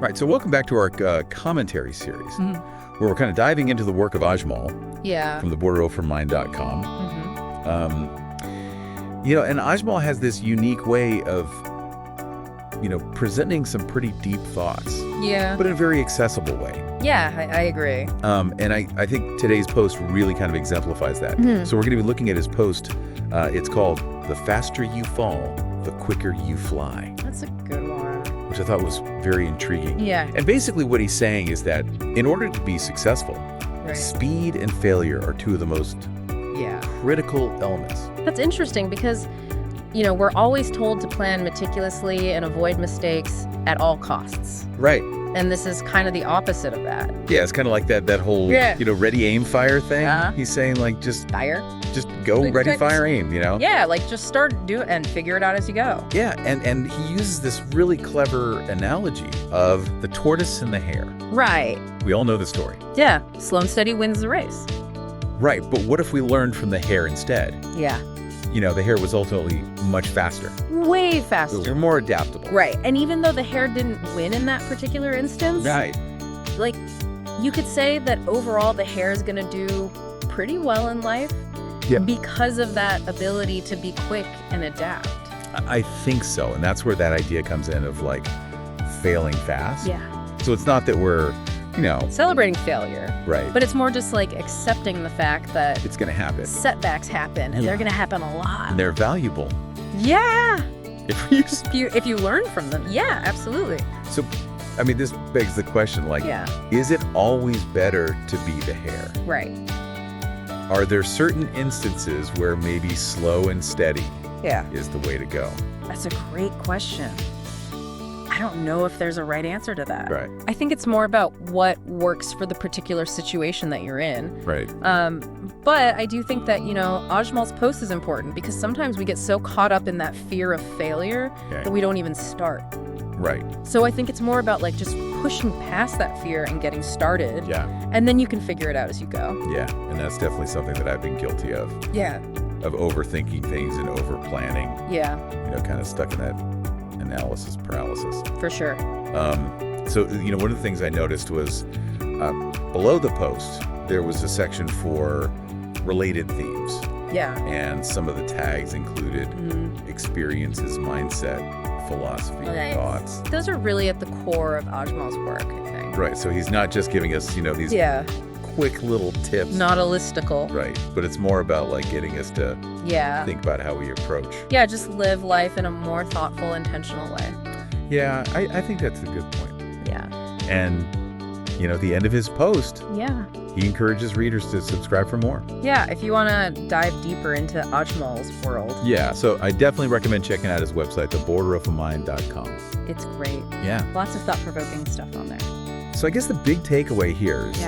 Right, so welcome back to our commentary series, where we're kind of diving into the work of Ajmal from theborderovermind.com. And Ajmal has this unique way of, presenting some pretty deep thoughts. Yeah. But in a very accessible way. Yeah, I agree. And I think today's post really kind of exemplifies that. So we're going to be looking at his post. It's called "The Faster You Fall, the Quicker You Fly." That's a good one. Which I thought was very intriguing. Yeah. And basically what he's saying is that in order to be successful, speed and failure are two of the most critical elements. That's interesting because, we're always told to plan meticulously and avoid mistakes at all costs. Right. And this is kind of the opposite of that. Yeah, it's kind of like that whole, ready, aim, fire thing. He's saying, just go, ready, fire, aim, Yeah, just start, do it, and figure it out as you go. Yeah, and he uses this really clever analogy of the tortoise and the hare. Right. We all know the story. Yeah, slow and steady wins the race. Right, but what if we learned from the hare instead? Yeah. The hare was ultimately much faster. Way faster. They're more adaptable. Right, and even though the hare didn't win in that particular instance, you could say that overall the hare is going to do pretty well in life because of that ability to be quick and adapt. I think so, and that's where that idea comes in of failing fast. Yeah. So it's not that we're, celebrating failure. Right. But it's more just accepting the fact that it's going to happen. Setbacks happen, and they're going to happen a lot. And they're valuable. Yeah. If you learn from them. Yeah, absolutely. So, this begs the question, is it always better to be the hare? Right. Are there certain instances where maybe slow and steady is the way to go? That's a great question. I don't know if there's a right answer to that. Right. I think it's more about what works for the particular situation that you're in. Right. But I do think that, Ajmal's post is important because sometimes we get so caught up in that fear of failure that we don't even start. Right. So I think it's more about just pushing past that fear and getting started. Yeah. And then you can figure it out as you go. Yeah, and that's definitely something that I've been guilty of. Yeah. Of overthinking things and over-planning. Yeah. Kind of stuck in that analysis paralysis. For sure. So, one of the things I noticed was below the post, there was a section for related themes. Yeah. And some of the tags included experiences, mindset, philosophy, thoughts. Those are really at the core of Ajmal's work, I think. Right. So he's not just giving us, these quick little tips. Not a listicle. Right. But it's more about getting us to think about how we approach. Yeah, just live life in a more thoughtful, intentional way. Yeah, I think that's a good point. Yeah. And, at the end of his post, he encourages readers to subscribe for more. Yeah, if you want to dive deeper into Ajmal's world. Yeah, so I definitely recommend checking out his website, theborderovermind.com. It's great. Yeah. Lots of thought-provoking stuff on there. So I guess the big takeaway here is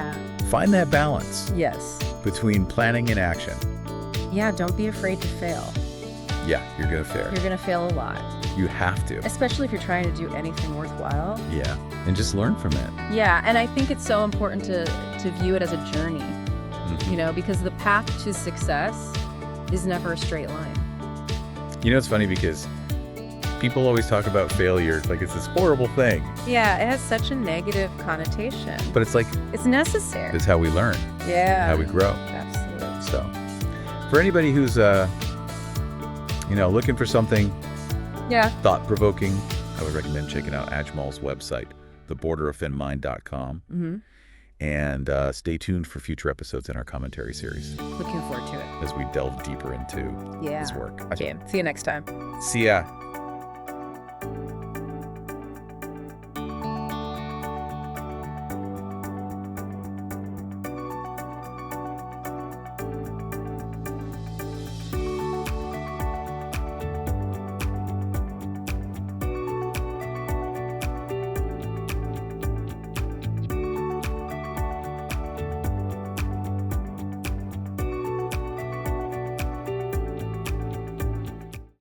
find that balance. Yes. Between planning and action. Yeah, don't be afraid to fail. Yeah, you're going to fail. You're going to fail a lot. You have to. Especially if you're trying to do anything worthwhile. Yeah, and just learn from it. Yeah, and I think it's so important to view it as a journey, because the path to success is never a straight line. It's funny because people always talk about failure like it's this horrible thing. Yeah, it has such a negative connotation. But it's it's necessary. It's how we learn. Yeah. How we grow. Absolutely. So, for anybody who's, looking for something thought-provoking, I would recommend checking out Ajmal's website, theborderofinmind.com. And stay tuned for future episodes in our commentary series. Looking forward to it. As we delve deeper into his work. Okay, see you next time. See ya.